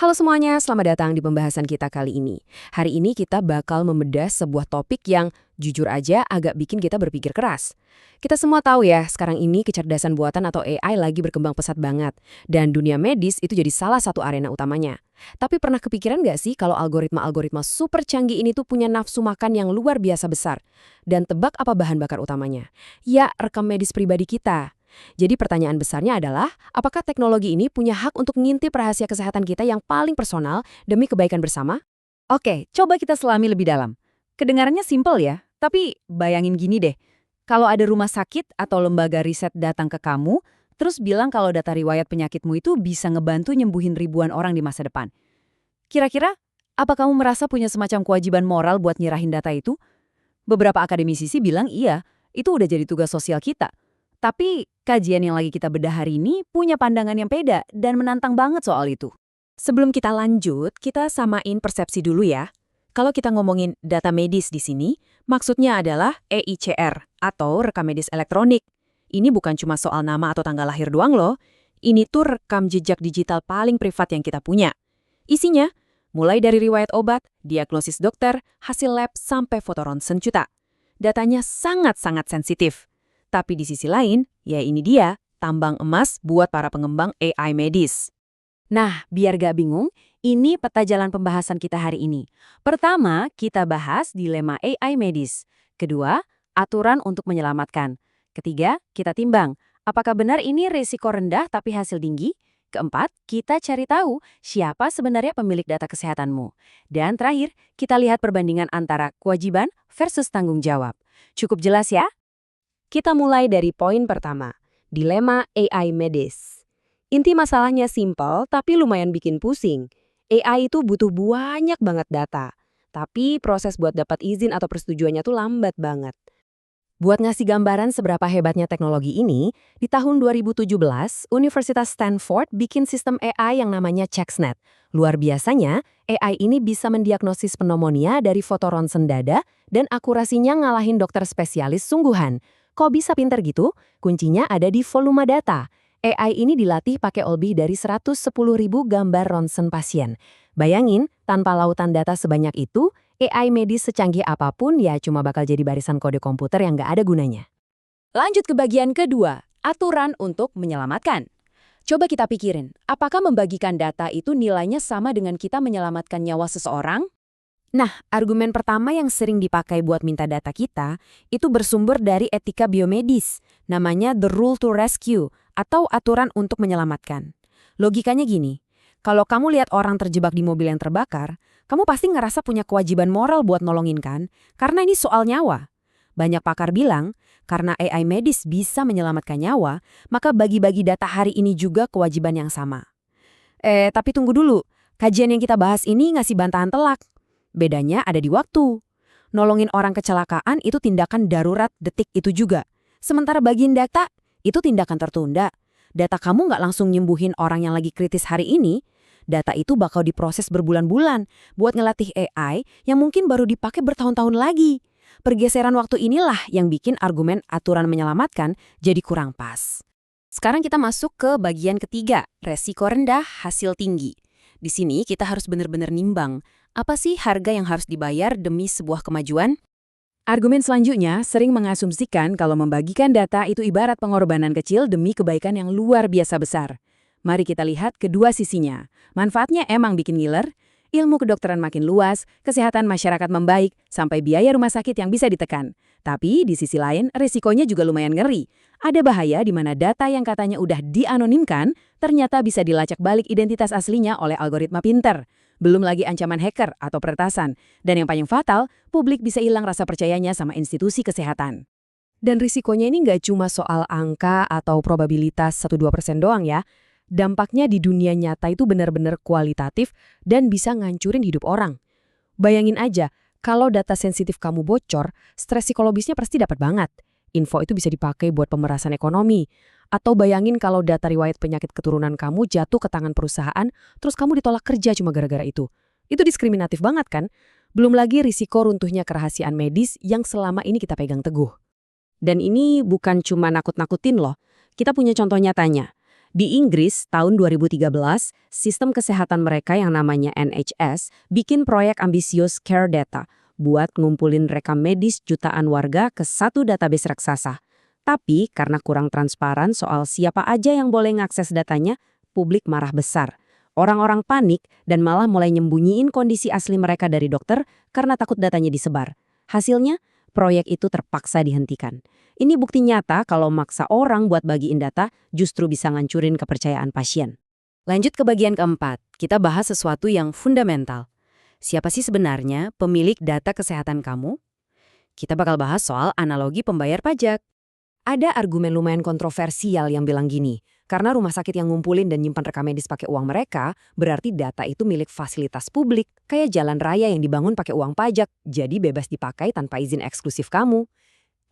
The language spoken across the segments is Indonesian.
Halo semuanya, selamat datang di pembahasan kita kali ini. Hari ini kita bakal membedah sebuah topik yang jujur aja agak bikin kita berpikir keras. Kita semua tahu ya, sekarang ini kecerdasan buatan atau AI lagi berkembang pesat banget. Dan dunia medis itu jadi salah satu arena utamanya. Tapi pernah kepikiran nggak sih kalau algoritma-algoritma super canggih ini tuh punya nafsu makan yang luar biasa besar? Dan tebak apa bahan bakar utamanya? Ya, rekam medis pribadi kita. Jadi pertanyaan besarnya adalah, apakah teknologi ini punya hak untuk ngintip rahasia kesehatan kita yang paling personal demi kebaikan bersama? Oke, coba kita selami lebih dalam. Kedengarannya simpel ya, tapi bayangin gini deh. Kalau ada rumah sakit atau lembaga riset datang ke kamu, terus bilang kalau data riwayat penyakitmu itu bisa ngebantu nyembuhin ribuan orang di masa depan. Kira-kira, apa kamu merasa punya semacam kewajiban moral buat nyerahin data itu? Beberapa akademisi sih bilang iya, itu udah jadi tugas sosial kita. Tapi kajian yang lagi kita bedah hari ini punya pandangan yang beda dan menantang banget soal itu. Sebelum kita lanjut, kita samain persepsi dulu ya. Kalau kita ngomongin data medis di sini, maksudnya adalah EICR atau rekam medis elektronik. Ini bukan cuma soal nama atau tanggal lahir doang loh. Ini tuh rekam jejak digital paling privat yang kita punya. Isinya, mulai dari riwayat obat, diagnosis dokter, hasil lab, sampai foto ronsen cuta. Datanya sangat-sangat sensitif. Tapi di sisi lain, ya ini dia, tambang emas buat para pengembang AI medis. Nah, biar gak bingung, ini peta jalan pembahasan kita hari ini. Pertama, kita bahas dilema AI medis. Kedua, aturan untuk menyelamatkan. Ketiga, kita timbang, apakah benar ini risiko rendah tapi hasil tinggi? Keempat, kita cari tahu siapa sebenarnya pemilik data kesehatanmu. Dan terakhir, kita lihat perbandingan antara kewajiban versus tanggung jawab. Cukup jelas ya? Kita mulai dari poin pertama, dilema AI medis. Inti masalahnya simpel tapi lumayan bikin pusing. AI itu butuh banyak banget data, tapi proses buat dapat izin atau persetujuannya tuh lambat banget. Buat ngasih gambaran seberapa hebatnya teknologi ini, di tahun 2017, Universitas Stanford bikin sistem AI yang namanya CheckSnet. Luar biasanya, AI ini bisa mendiagnosis pneumonia dari foto ronsen dada dan akurasinya ngalahin dokter spesialis sungguhan. Kok bisa pinter gitu? Kuncinya ada di volume data. AI ini dilatih pakai lebih dari 110.000 gambar ronsen pasien. Bayangin, tanpa lautan data sebanyak itu, AI medis secanggih apapun ya cuma bakal jadi barisan kode komputer yang nggak ada gunanya. Lanjut ke bagian kedua, aturan untuk menyelamatkan. Coba kita pikirin, apakah membagikan data itu nilainya sama dengan kita menyelamatkan nyawa seseorang? Nah, argumen pertama yang sering dipakai buat minta data kita, itu bersumber dari etika biomedis, namanya the rule to rescue, atau aturan untuk menyelamatkan. Logikanya gini, kalau kamu lihat orang terjebak di mobil yang terbakar, kamu pasti ngerasa punya kewajiban moral buat nolongin kan, karena ini soal nyawa. Banyak pakar bilang, karena AI medis bisa menyelamatkan nyawa, maka bagi-bagi data hari ini juga kewajiban yang sama. Tapi tunggu dulu, kajian yang kita bahas ini ngasih bantahan telak. Bedanya ada di waktu. Nolongin orang kecelakaan itu tindakan darurat detik itu juga. Sementara bagian data, itu tindakan tertunda. Data kamu nggak langsung nyembuhin orang yang lagi kritis hari ini. Data itu bakal diproses berbulan-bulan buat ngelatih AI yang mungkin baru dipakai bertahun-tahun lagi. Pergeseran waktu inilah yang bikin argumen aturan menyelamatkan jadi kurang pas. Sekarang kita masuk ke bagian ketiga, resiko rendah, hasil tinggi. Di sini kita harus benar-benar nimbang, apa sih harga yang harus dibayar demi sebuah kemajuan? Argumen selanjutnya sering mengasumsikan kalau membagikan data itu ibarat pengorbanan kecil demi kebaikan yang luar biasa besar. Mari kita lihat kedua sisinya. Manfaatnya emang bikin ngiler, ilmu kedokteran makin luas, kesehatan masyarakat membaik, sampai biaya rumah sakit yang bisa ditekan. Tapi di sisi lain, risikonya juga lumayan ngeri. Ada bahaya di mana data yang katanya udah dianonimkan, ternyata bisa dilacak balik identitas aslinya oleh algoritma pinter. Belum lagi ancaman hacker atau peretasan. Dan yang paling fatal, publik bisa hilang rasa percayanya sama institusi kesehatan. Dan risikonya ini nggak cuma soal angka atau probabilitas 1-2% doang ya. Dampaknya di dunia nyata itu benar-benar kualitatif dan bisa ngancurin hidup orang. Bayangin aja, kalau data sensitif kamu bocor, stres psikologisnya pasti dapat banget. Info itu bisa dipakai buat pemerasan ekonomi. Atau bayangin kalau data riwayat penyakit keturunan kamu jatuh ke tangan perusahaan, terus kamu ditolak kerja cuma gara-gara itu. Itu diskriminatif banget kan? Belum lagi risiko runtuhnya kerahasiaan medis yang selama ini kita pegang teguh. Dan ini bukan cuma nakut-nakutin loh. Kita punya contoh nyatanya. Di Inggris, tahun 2013, sistem kesehatan mereka yang namanya NHS bikin proyek ambisius Care Data buat ngumpulin rekam medis jutaan warga ke satu database raksasa. Tapi karena kurang transparan soal siapa aja yang boleh ngakses datanya, publik marah besar. Orang-orang panik dan malah mulai nyembunyiin kondisi asli mereka dari dokter karena takut datanya disebar. Hasilnya, proyek itu terpaksa dihentikan. Ini bukti nyata kalau maksa orang buat bagiin data justru bisa ngancurin kepercayaan pasien. Lanjut ke bagian keempat, kita bahas sesuatu yang fundamental. Siapa sih sebenarnya pemilik data kesehatan kamu? Kita bakal bahas soal analogi pembayar pajak. Ada argumen lumayan kontroversial yang bilang gini, karena rumah sakit yang ngumpulin dan nyimpan rekam medis pakai uang mereka, berarti data itu milik fasilitas publik, kayak jalan raya yang dibangun pakai uang pajak, jadi bebas dipakai tanpa izin eksklusif kamu.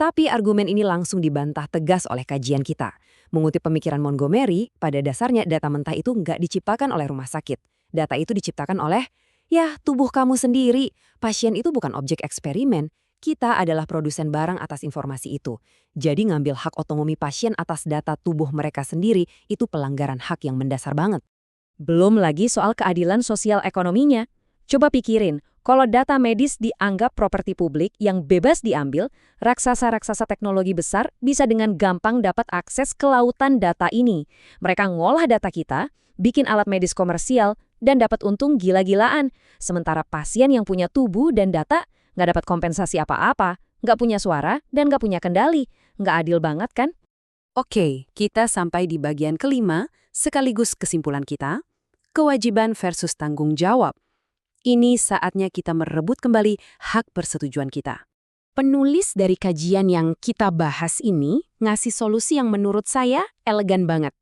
Tapi argumen ini langsung dibantah tegas oleh kajian kita. Mengutip pemikiran Montgomery, pada dasarnya data mentah itu nggak diciptakan oleh rumah sakit. Data itu diciptakan oleh, ya, tubuh kamu sendiri. Pasien itu bukan objek eksperimen. Kita adalah produsen barang atas informasi itu. Jadi ngambil hak otonomi pasien atas data tubuh mereka sendiri itu pelanggaran hak yang mendasar banget. Belum lagi soal keadilan sosial ekonominya. Coba pikirin, kalau data medis dianggap properti publik yang bebas diambil, raksasa-raksasa teknologi besar bisa dengan gampang dapat akses ke lautan data ini. Mereka ngolah data kita, bikin alat medis komersial, dan dapat untung gila-gilaan. Sementara pasien yang punya tubuh dan data nggak dapat kompensasi apa-apa, nggak punya suara, dan nggak punya kendali. Nggak adil banget kan? Oke, kita sampai di bagian kelima, sekaligus kesimpulan kita, kewajiban versus tanggung jawab. Ini saatnya kita merebut kembali hak persetujuan kita. Penulis dari kajian yang kita bahas ini ngasih solusi yang menurut saya elegan banget.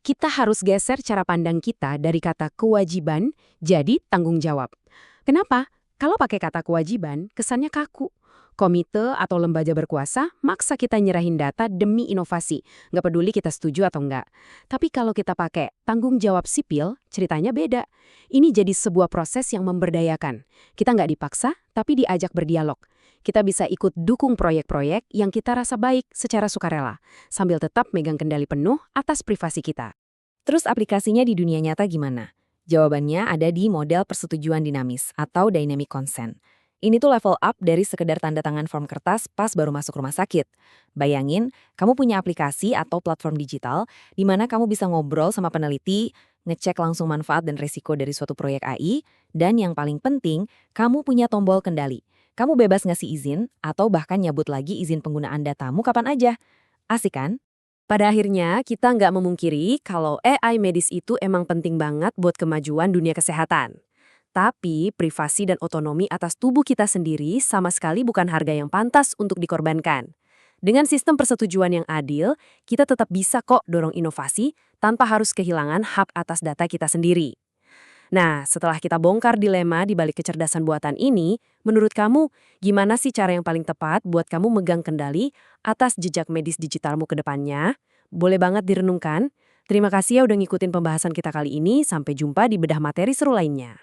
Kita harus geser cara pandang kita dari kata kewajiban jadi tanggung jawab. Kenapa? Kalau pakai kata kewajiban, kesannya kaku. Komite atau lembaga berkuasa maksa kita nyerahin data demi inovasi, nggak peduli kita setuju atau nggak. Tapi kalau kita pakai tanggung jawab sipil, ceritanya beda. Ini jadi sebuah proses yang memberdayakan. Kita nggak dipaksa, tapi diajak berdialog. Kita bisa ikut dukung proyek-proyek yang kita rasa baik secara sukarela, sambil tetap megang kendali penuh atas privasi kita. Terus aplikasinya di dunia nyata gimana? Jawabannya ada di model persetujuan dinamis atau dynamic consent. Ini tuh level up dari sekedar tanda tangan form kertas pas baru masuk rumah sakit. Bayangin, kamu punya aplikasi atau platform digital di mana kamu bisa ngobrol sama peneliti, ngecek langsung manfaat dan resiko dari suatu proyek AI, dan yang paling penting, kamu punya tombol kendali. Kamu bebas ngasih izin atau bahkan nyabut lagi izin penggunaan datamu kapan aja. Asik kan? Pada akhirnya, kita nggak memungkiri kalau AI medis itu emang penting banget buat kemajuan dunia kesehatan. Tapi, privasi dan otonomi atas tubuh kita sendiri sama sekali bukan harga yang pantas untuk dikorbankan. Dengan sistem persetujuan yang adil, kita tetap bisa kok dorong inovasi tanpa harus kehilangan hak atas data kita sendiri. Nah, setelah kita bongkar dilema di balik kecerdasan buatan ini, menurut kamu, gimana sih cara yang paling tepat buat kamu megang kendali atas jejak medis digitalmu ke depannya? Boleh banget direnungkan. Terima kasih ya udah ngikutin pembahasan kita kali ini. Sampai jumpa di bedah materi seru lainnya.